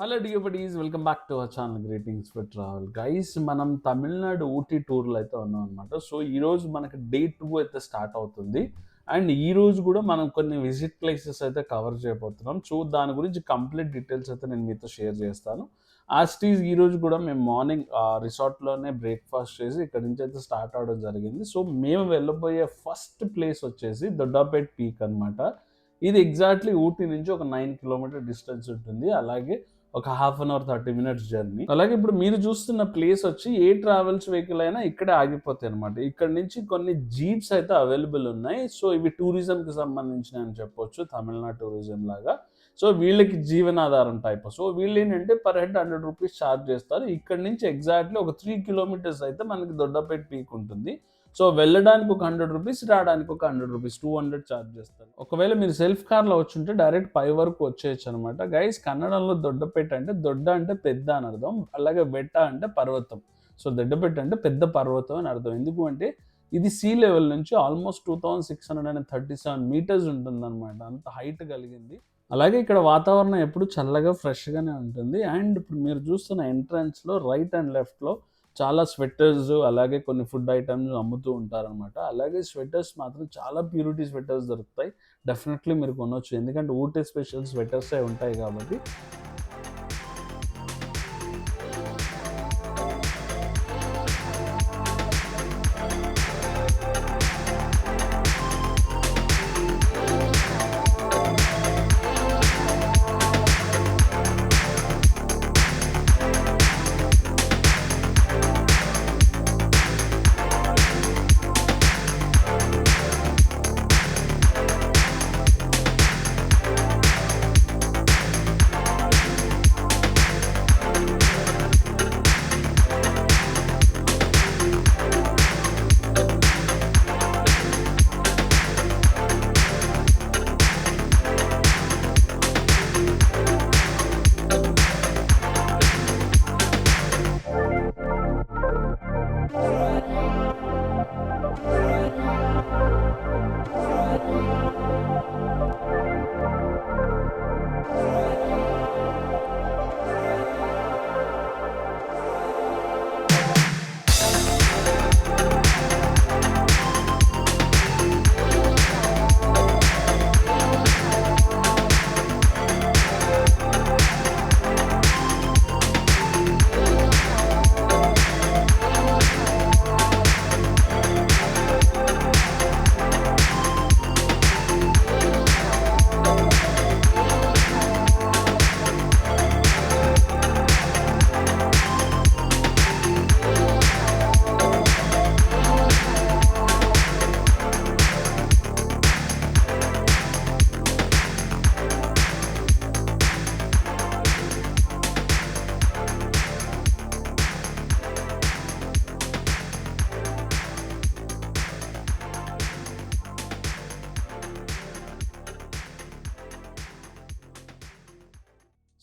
Hello డియోపటీస్, welcome back to our channel greetings for travel. Guys, మనం తమిళనాడు ఊటీ టూర్లో అయితే ఉన్నాం అనమాట. సో ఈరోజు మనకి డే 2 అయితే స్టార్ట్ అవుతుంది. అండ్ ఈ రోజు కూడా మనం కొన్ని విజిట్ ప్లేసెస్ అయితే కవర్ చేయబోతున్నాం. సో దాని గురించి కంప్లీట్ డీటెయిల్స్ అయితే నేను మీతో షేర్ చేస్తాను. యాస్టీజ్ ఈ రోజు కూడా మేము మార్నింగ్ రిసార్ట్లోనే బ్రేక్ఫాస్ట్ చేసి ఇక్కడ నుంచి అయితే స్టార్ట్ అవడం జరిగింది. సో మేము వెళ్ళబోయే ఫస్ట్ ప్లేస్ వచ్చేసి దొడ్డాపేట్ పీక్ అనమాట. ఇది ఎగ్జాక్ట్లీ ఊటీ నుంచి ఒక 9 కిలోమీటర్ డిస్టెన్స్ ఉంటుంది. అలాగే ఒక half an hour 30 minutes journey. అలాగే ఇప్పుడు మీరు చూస్తున్న ప్లేస్ వచ్చి ఏ ట్రావెల్స్ వెహికల్ అయినా ఇక్కడే ఆగిపోతాయి అనమాట. ఇక్కడ నుంచి కొన్ని జీప్స్ అయితే అవైలబుల్ ఉన్నాయి. సో ఇవి టూరిజంకి సంబంధించినవి అని చెప్పొచ్చు, తమిళనాడు టూరిజం లాగా. సో వీళ్ళకి జీవనాధారం టైప్. సో వీళ్ళు ఏంటంటే పర్ హెడ్ 100 రూపీస్ ఛార్జ్ చేస్తారు. ఇక్కడ నుంచి ఎగ్జాక్ట్లీ ఒక 3 కిలోమీటర్స్ అయితే మనకి దొడ్డపేట పీక్ ఉంటుంది. సో వెళ్ళడానికి ఒక 100 రూపీస్, రావడానికి ఒక 100 రూపీస్, 200 ఛార్జ్ చేస్తారు. ఒకవేళ మీరు సెల్ఫ్ కార్లో వచ్చుంటే డైరెక్ట్ పై వరకు వచ్చేయచ్చు అనమాట. గైస్, కన్నడంలో దొడ్డపేట అంటే దొడ్డ అంటే పెద్ద అని అర్థం, అలాగే బెట్ట అంటే పర్వతం. సో దొడ్డపేట అంటే పెద్ద పర్వతం అని అర్థం. ఎందుకు అంటే ఇది సీ లెవెల్ నుంచి ఆల్మోస్ట్ 2637 మీటర్స్ ఉంటుందన్నమాట. అంత హైట్ కలిగింది. అలాగే ఇక్కడ వాతావరణం ఎప్పుడు చల్లగా ఫ్రెష్గానే ఉంటుంది. అండ్ ఇప్పుడు మీరు చూస్తున్న ఎంట్రన్స్లో రైట్ అండ్ లెఫ్ట్లో చాలా స్వెటర్స్, అలాగే కొన్ని ఫుడ్ ఐటమ్స్ అమ్ముతూ ఉంటారనమాట. అలాగే స్వెటర్స్ మాత్రం చాలా ప్యూరిటీ స్వెటర్స్ దొరుకుతాయి. డెఫినెట్లీ మీరు కొనవచ్చు, ఎందుకంటే ఊటీ స్పెషల్ స్వెటర్సే ఉంటాయి కాబట్టి.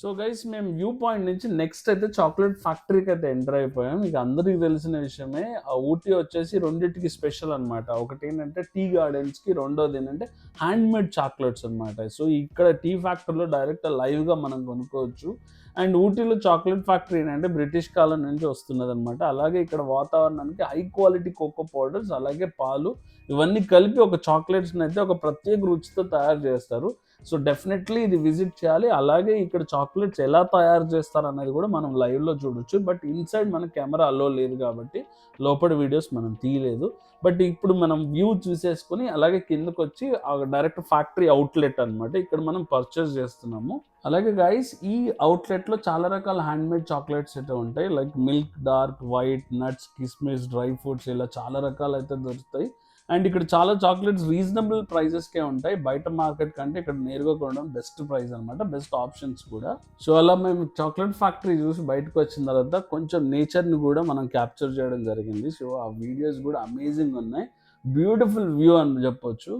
సో గైస్, మేము వ్యూ పాయింట్ నుంచి నెక్స్ట్ అయితే చాక్లెట్ ఫ్యాక్టరీకి అయితే ఎంటర్ అయిపోయాం. ఇక అందరికీ తెలిసిన విషయమే, ఆ ఊటీ వచ్చేసి రెండింటికి స్పెషల్ అనమాట. ఒకటి ఏంటంటే టీ గార్డెన్స్కి, రెండోది ఏంటంటే హ్యాండ్మేడ్ చాక్లెట్స్ అనమాట. సో ఇక్కడ టీ ఫ్యాక్టరీలో డైరెక్ట్ లైవ్గా మనం కొనుక్కోవచ్చు. అండ్ ఊటీలో చాక్లెట్ ఫ్యాక్టరీ ఏంటంటే బ్రిటిష్ కాలం నుంచి వస్తున్నది అనమాట. అలాగే ఇక్కడ వాతావరణానికి హై క్వాలిటీ కోకో పౌడర్స్, అలాగే పాలు, ఇవన్నీ కలిపి ఒక చాక్లెట్స్ని అయితే ఒక ప్రత్యేక రుచితో తయారు చేస్తారు. సో డెఫినెట్లీ ఇది విజిట్ చేయాలి. అలాగే ఇక్కడ చాక్లెట్స్ ఎలా తయారు చేస్తారు అనేది కూడా మనం లైవ్లో చూడొచ్చు. బట్ ఇన్సైడ్ మన కెమెరా అలో లేదు కాబట్టి లోపల వీడియోస్ మనం తీయలేదు. బట్ ఇప్పుడు మనం వ్యూ చూసేసుకొని అలాగే కిందకు వచ్చి డైరెక్ట్ ఫ్యాక్టరీ అవుట్లెట్ అనమాట, ఇక్కడ మనం పర్చేస్ చేస్తున్నాము. అలాగే గైస్, ఈ అవుట్లెట్లో చాలా రకాల హ్యాండ్మేడ్ చాక్లెట్స్ అయితే ఉంటాయి. Like milk, dark, white, nuts, కిస్మిస్, డ్రై ఫ్రూట్స్, ఇలా చాలా రకాలు అయితే దొరుకుతాయి. అండ్ ఇక్కడ చాలా చాక్లెట్స్ రీజనబుల్ ప్రైజెస్కే ఉంటాయి. బయట మార్కెట్ కంటే ఇక్కడ నేరుగా కొనడం బెస్ట్ ప్రైస్ అనమాట, బెస్ట్ ఆప్షన్స్ కూడా. సో అలా మేము చాక్లెట్ ఫ్యాక్టరీ చూసి బయటకు వచ్చిన తర్వాత కొంచెం నేచర్ని కూడా మనం క్యాప్చర్ చేయడం జరిగింది. సో ఆ వీడియోస్ కూడా అమేజింగ్ ఉన్నాయి. బ్యూటిఫుల్ వ్యూ అని చెప్పొచ్చు.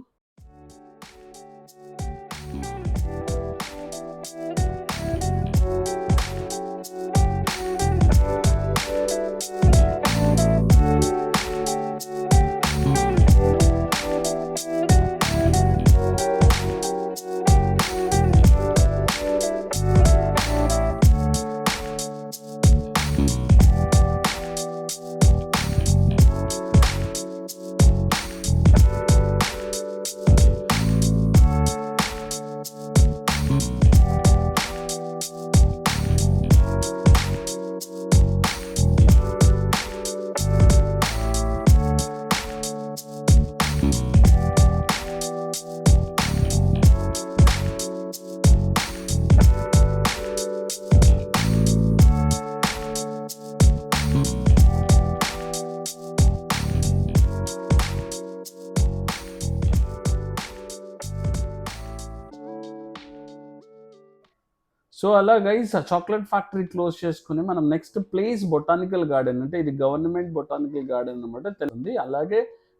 సో అలా గైస్ ఆ చాక్లెట్ ఫ్యాక్టరీ క్లోజ్ చేసుకుని మనం నెక్స్ట్ ప్లేస్ బొటానికల్ గార్డెన్, అంటే ఇది గవర్నమెంట్ బొటానికల్ గార్డెన్ అనమాట తెలిసింది. అలాగే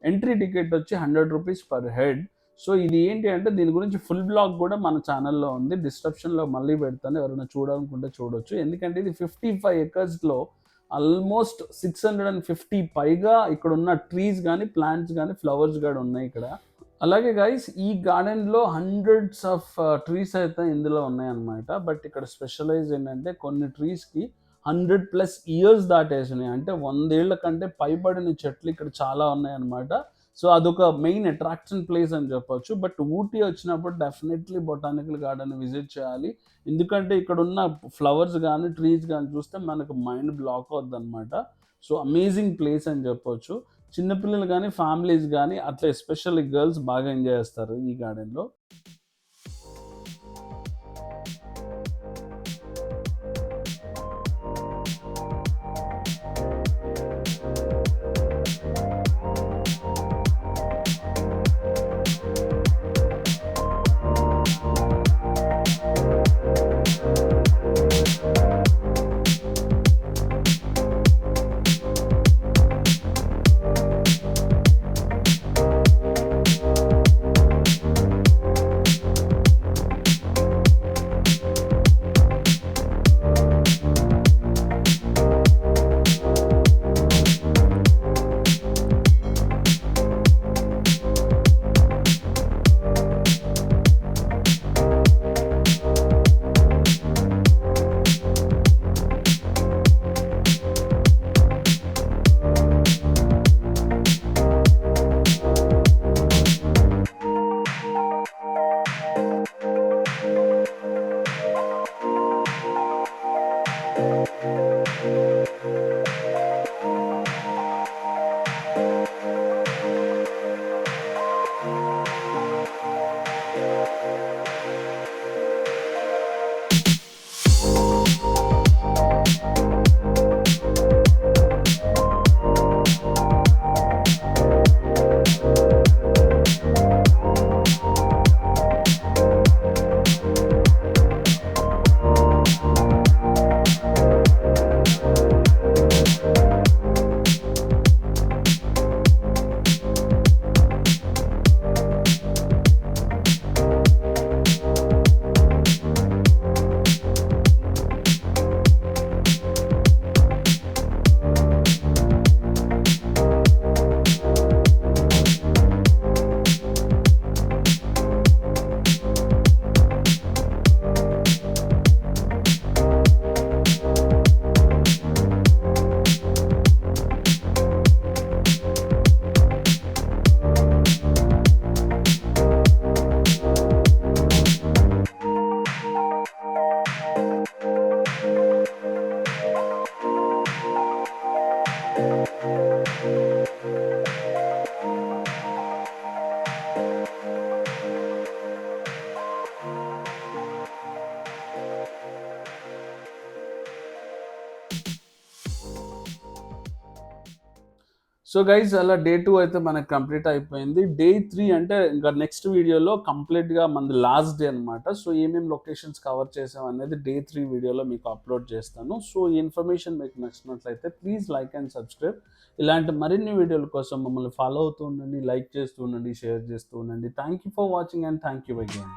ఎంట్రీ టికెట్ వచ్చి ₹100 పర్ హెడ్. సో ఇది ఏంటి అంటే దీని గురించి ఫుల్ బ్లాగ్ కూడా మన ఛానల్లో ఉంది. డిస్క్రిప్షన్‌లో మళ్ళీ పెడతాను. ఎవరైనా చూడాలనుకుంటే చూడొచ్చు. ఎందుకంటే ఇది 55 ఎకర్స్‌లో ఆల్మోస్ట్ 650 పైగా ఇక్కడున్న ట్రీస్ గానీ, ప్లాంట్స్ గానీ, ఫ్లవర్స్ గాని ఉన్నాయి ఇక్కడ. అలాగే గైస్ ఈ గార్డెన్‌లో హండ్రెడ్స్ ఆఫ్ ట్రీస్ అయితే ఇందులో ఉన్నాయన్నమాట. బట్ ఇక్కడ స్పెషలైజ్ ఏంటంటే కొన్ని ట్రీస్‌కి 100+ ఇయర్స్ దాటేసినాయి. అంటే 100 ఏళ్ల కంటే పైబడిన చెట్లు ఇక్కడ చాలా ఉన్నాయన్నమాట. సో అదొక మెయిన్ అట్రాక్షన్ ప్లేస్ అని చెప్పొచ్చు. బట్ ఊటీ వచ్చినప్పుడు డెఫినెట్‌లీ బొటానికల్ గార్డెన్ విజిట్ చేయాలి. ఎందుకంటే ఇక్కడున్న ఫ్లవర్స్ గానీ, ట్రీస్ గానీ చూస్తే మనకు మైండ్ బ్లాక్ అవుద్దనమాట. సో అమేజింగ్ ప్లేస్ అని చెప్పొచ్చు. చిన్న పిల్లలు గానీ, ఫ్యామిలీస్ గానీ అట్లా ఎస్పెషల్లీ గర్ల్స్ బాగా ఎంజాయ్ చేస్తారు ఈ గార్డెన్‌లో. సో గైస్ అలా డే 2 అయితే మనకు కంప్లీట్ అయిపోయింది. డే 3 అంటే ఇంకా నెక్స్ట్ వీడియోలో కంప్లీట్‌గా మనది లాస్ట్ డే అనమాట. సో ఏమేం లొకేషన్స్ కవర్ చేసాం అనేది డే 3 వీడియోలో మీకు అప్లోడ్ చేస్తాను. సో ఈ ఇన్ఫర్మేషన్ మీకు నచ్చినట్లయితే ప్లీజ్ లైక్ అండ్ సబ్స్క్రైబ్. ఇలాంటి మరిన్ని వీడియోల కోసం మమ్మల్ని ఫాలో అవుతూ ఉండండి, లైక్ చేస్తూ ఉండండి, షేర్ చేస్తూ ఉండండి. Thank you for watching and thank you again.